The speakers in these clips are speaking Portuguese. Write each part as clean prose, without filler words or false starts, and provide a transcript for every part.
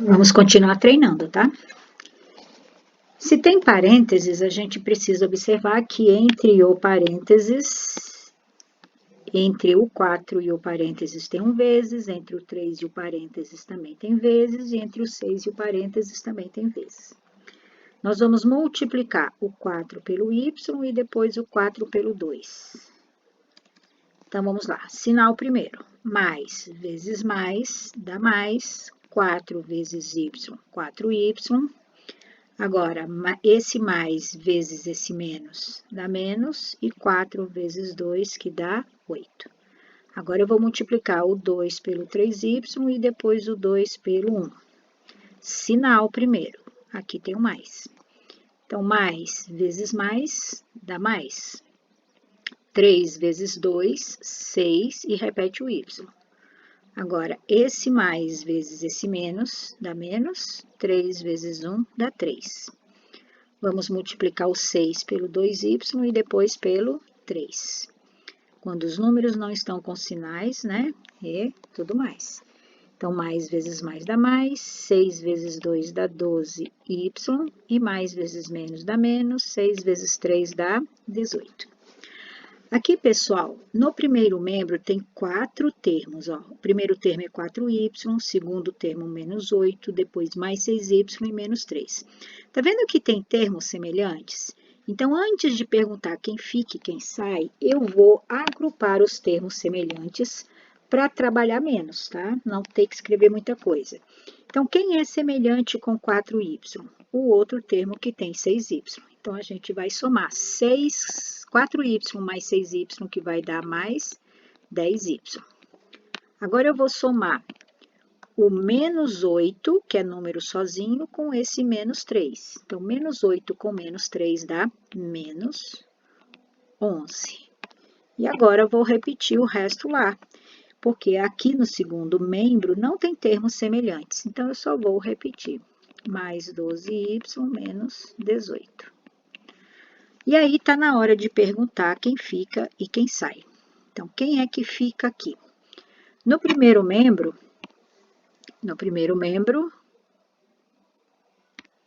Vamos continuar treinando, tá? Se tem parênteses, a gente precisa observar que entre o parênteses, entre o 4 e o parênteses tem um vezes, entre o 3 e o parênteses também tem vezes, e entre o 6 e o parênteses também tem vezes. Nós vamos multiplicar o 4 pelo y e depois o 4 pelo 2. Então, vamos lá. Sinal primeiro. Mais vezes mais dá mais. 4 vezes y, 4y. Agora, esse mais vezes esse menos dá menos. E 4 vezes 2, que dá 8. Agora, eu vou multiplicar o 2 pelo 3y e depois o 2 pelo 1. Sinal primeiro. Aqui tem o mais. Então, mais vezes mais dá mais. 3 vezes 2, 6, e repete o y. Agora, esse mais vezes esse menos dá menos. 3 vezes 1 dá 3. Vamos multiplicar o 6 pelo 2y e depois pelo 3. Quando os números não estão com sinais, né? E tudo mais. Então, mais vezes mais dá mais, 6 vezes 2 dá 12y, e mais vezes menos dá menos, 6 vezes 3 dá 18. Aqui, pessoal, no primeiro membro tem 4 termos, ó. O primeiro termo é 4y, o segundo termo menos 8, depois mais 6y e menos 3. Tá vendo que tem termos semelhantes? Então, antes de perguntar quem fica e quem sai, eu vou agrupar os termos semelhantes para trabalhar menos, tá? Não ter que escrever muita coisa. Então, quem é semelhante com 4y? O outro termo que tem 6y. Então, a gente vai somar 4y mais 6y, que vai dar mais 10y. Agora, eu vou somar o menos 8, que é número sozinho, com esse menos 3. Então, menos 8 com menos 3 dá menos 11. E agora, eu vou repetir o resto lá, porque aqui no segundo membro não tem termos semelhantes. Então, eu só vou repetir. Mais 12y menos 18. E aí, tá na hora de perguntar quem fica e quem sai. Então, quem é que fica aqui? No primeiro membro,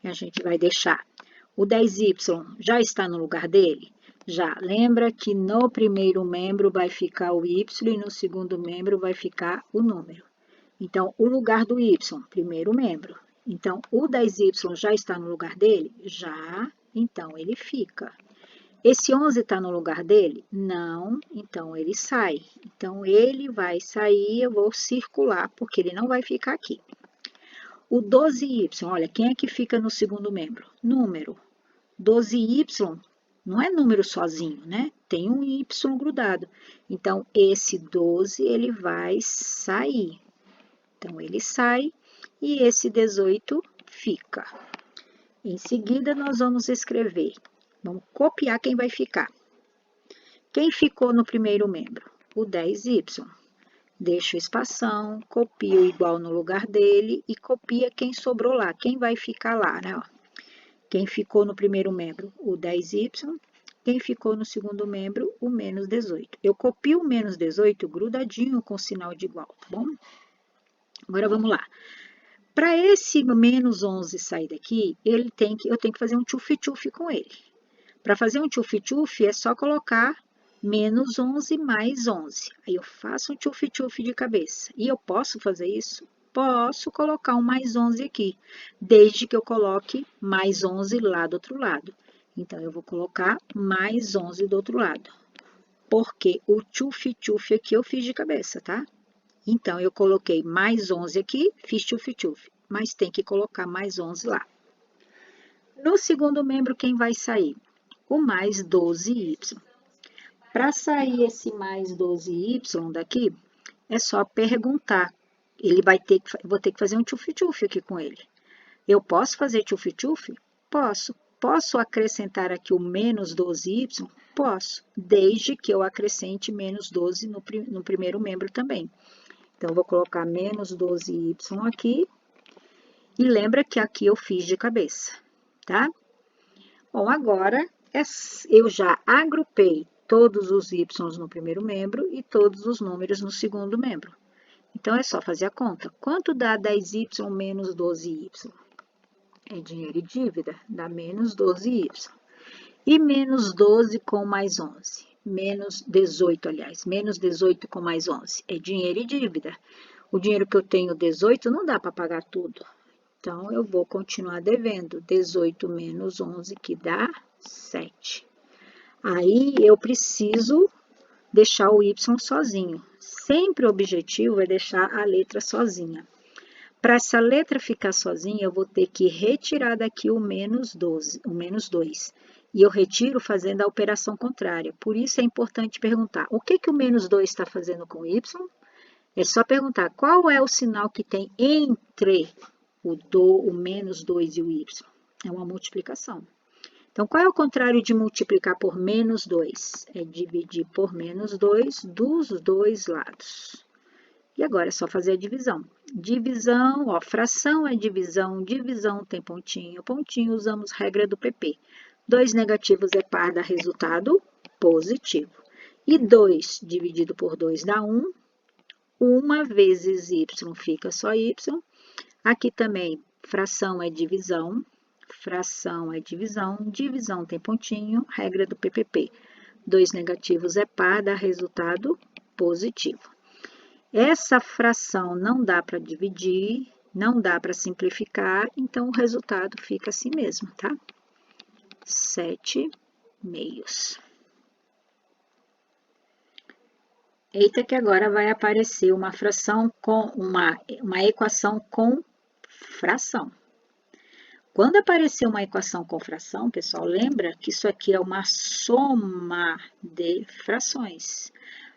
a gente vai deixar o 10y já está no lugar dele? Já. Lembra que no primeiro membro vai ficar o y e no segundo membro vai ficar o número. Então, o lugar do y, primeiro membro. Então, o 10y já está no lugar dele? Já. Então, ele fica. Esse 11 está no lugar dele? Não, então ele sai. Então, ele vai sair, eu vou circular, porque ele não vai ficar aqui. O 12y, olha, quem é que fica no segundo membro? Número. 12y não é número sozinho, né? Tem um y grudado. Então, esse 12, ele vai sair. Então, ele sai e esse 18 fica. Em seguida, nós vamos escrever. Vamos copiar quem vai ficar. Quem ficou no primeiro membro? O 10y. Deixa o espação, copia o igual no lugar dele e copia quem sobrou lá. Quem vai ficar lá, né? Quem ficou no primeiro membro? O 10y. Quem ficou no segundo membro? O menos 18. Eu copio o menos 18 grudadinho com o sinal de igual, tá bom? Agora, vamos lá. Para esse menos 11 sair daqui, eu tenho que fazer um tchuf-tchuf com ele. Para fazer um tchuf-tchuf, é só colocar menos 11 mais 11. Aí, eu faço um tchuf-tchuf de cabeça. E eu posso fazer isso? Posso colocar um mais 11 aqui, desde que eu coloque mais 11 lá do outro lado. Então, eu vou colocar mais 11 do outro lado. Porque o tchuf-tchuf aqui eu fiz de cabeça, tá? Então, eu coloquei mais 11 aqui, fiz tchuf-tchuf. Mas tem que colocar mais 11 lá. No segundo membro, quem vai sair? O mais 12y. Para sair esse mais 12y daqui, é só perguntar. Vou ter que fazer um tchuf-tchuf aqui com ele. Eu posso fazer tchuf-tchuf? Posso. Posso acrescentar aqui o menos 12y? Posso, desde que eu acrescente menos 12 no primeiro membro também. Então, eu vou colocar menos 12y aqui. E lembra que aqui eu fiz de cabeça, tá? Bom, agora eu já agrupei todos os y no primeiro membro e todos os números no segundo membro. Então, é só fazer a conta. Quanto dá 10y menos 12y? É dinheiro e dívida, dá menos 12y. E menos 12 com mais 11, menos 18, aliás, menos 18 com mais 11, é dinheiro e dívida. O dinheiro que eu tenho, 18, não dá para pagar tudo. Então, eu vou continuar devendo 18 menos 11, que dá 7. Aí, eu preciso deixar o y sozinho. Sempre o objetivo é deixar a letra sozinha. Para essa letra ficar sozinha, eu vou ter que retirar daqui o menos 12, o menos 2. E eu retiro fazendo a operação contrária. Por isso é importante perguntar, o que o menos 2 está fazendo com y? É só perguntar, qual é o sinal que tem entre o menos 2 e o y? É uma multiplicação. Então, qual é o contrário de multiplicar por menos 2? É dividir por menos 2 dos dois lados. E agora é só fazer a divisão. Divisão, ó, fração é divisão, divisão tem pontinho, pontinho, usamos regra do PP. 2 negativos é par, dá resultado positivo. E 2 dividido por 2 dá 1. 1 vezes y fica só y. Aqui também, fração é divisão, divisão tem pontinho, regra do PPP. 2 negativos é par, dá resultado positivo. Essa fração não dá para dividir, não dá para simplificar, então o resultado fica assim mesmo, tá? 7 meios. Eita que agora vai aparecer uma fração com uma equação com fração. Quando aparecer uma equação com fração, pessoal, lembra que isso aqui é uma soma de frações.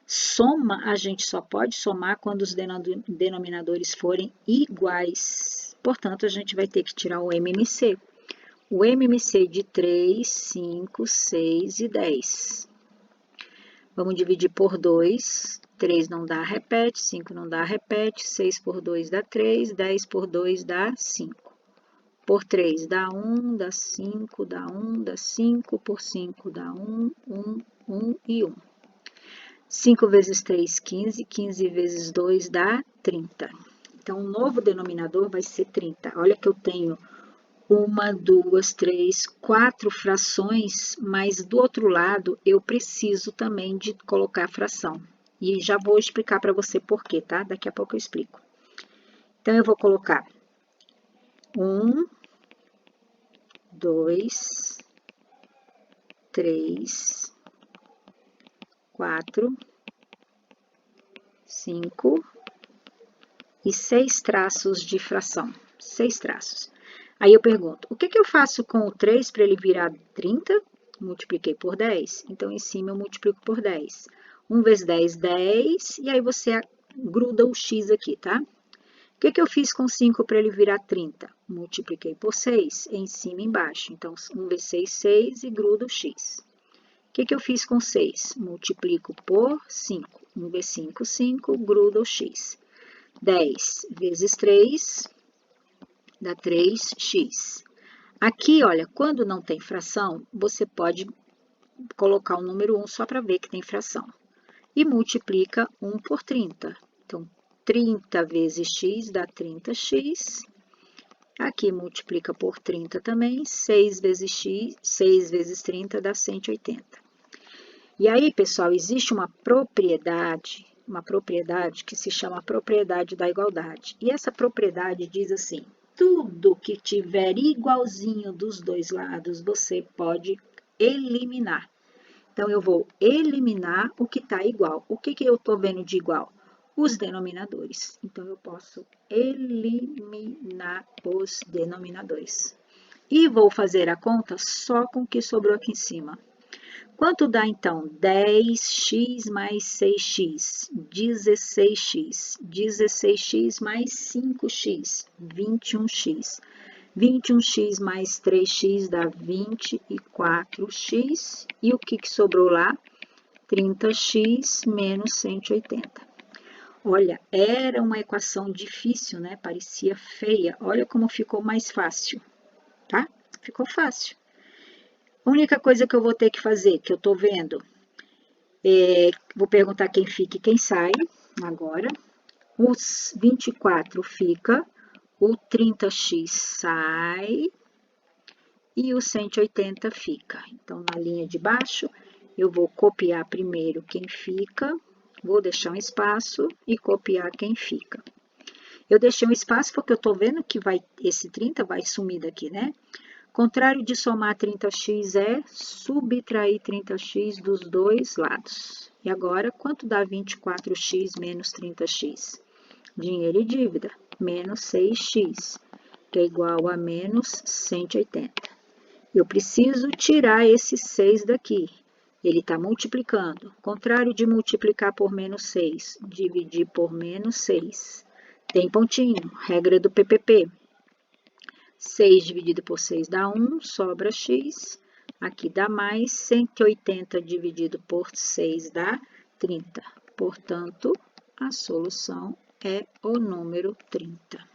Soma, a gente só pode somar quando os denominadores forem iguais. Portanto, a gente vai ter que tirar o MMC. O MMC de 3, 5, 6 e 10. Vamos dividir por 2. 3 não dá, repete. 5 não dá, repete. 6 por 2 dá 3. 10 por 2 dá 5. Por 3 dá 1, dá 5, dá 1, dá 5. Por 5 dá 1, 1, 1 e 1. 5 vezes 3, 15. 15 vezes 2 dá 30. Então, o novo denominador vai ser 30. Olha que eu tenho 1, 2, 3, 4 frações, mas do outro lado eu preciso também de colocar a fração. E já vou explicar para você por quê, tá? Daqui a pouco eu explico. Então, eu vou colocar 1, 2, 3, 4, 5 e 6 traços de fração. 6 traços. Aí eu pergunto, o que eu faço com o 3 para ele virar 30? Multipliquei por 10. Então, em cima eu multiplico por 10. 1 vezes 10, 10. E aí você gruda o x aqui, tá? O que eu fiz com 5 para ele virar 30? Multipliquei por 6, em cima e embaixo. Então, 1 vezes 6, 6 e gruda o x. O que eu fiz com 6? Multiplico por 5. 1 vezes 5, 5, gruda o x. 10 vezes 3 dá 3x. Aqui, olha, quando não tem fração, você pode colocar o número 1 só para ver que tem fração. E multiplica 1 por 30. Então, 30 vezes x dá 30x. Aqui multiplica por 30 também. 6 vezes x, 6 vezes 30 dá 180. E aí, pessoal, existe uma propriedade que se chama propriedade da igualdade. E essa propriedade diz assim, tudo que tiver igualzinho dos dois lados, você pode eliminar. Então, eu vou eliminar o que está igual. O que eu estou vendo de igual? Os denominadores. Então, eu posso eliminar os denominadores. E vou fazer a conta só com o que sobrou aqui em cima. Quanto dá, então? 10x mais 6x, 16x. 16x mais 5x, 21x. 21x mais 3x dá 24x. E o que sobrou lá? 30x menos 180. Olha, era uma equação difícil, né? Parecia feia. Olha como ficou mais fácil, tá? Ficou fácil. A única coisa que eu vou ter que fazer, que eu tô vendo, vou perguntar quem fica e quem sai agora. Os 24 fica, o 30x sai e o 180 fica. Então, na linha de baixo, eu vou copiar primeiro quem fica, vou deixar um espaço e copiar quem fica. Eu deixei um espaço porque eu tô vendo que esse 30 vai sumir daqui, né? Contrário de somar 30x é subtrair 30x dos dois lados. E agora, quanto dá 24x menos 30x? Dinheiro e dívida, menos 6x, que é igual a menos 180. Eu preciso tirar esse 6 daqui. Ele está multiplicando. Contrário de multiplicar por menos 6, dividir por menos 6. Tem pontinho, regra do PPP. 6 dividido por 6 dá 1, sobra x. Aqui dá mais, 180 dividido por 6 dá 30. Portanto, a solução é o número 30.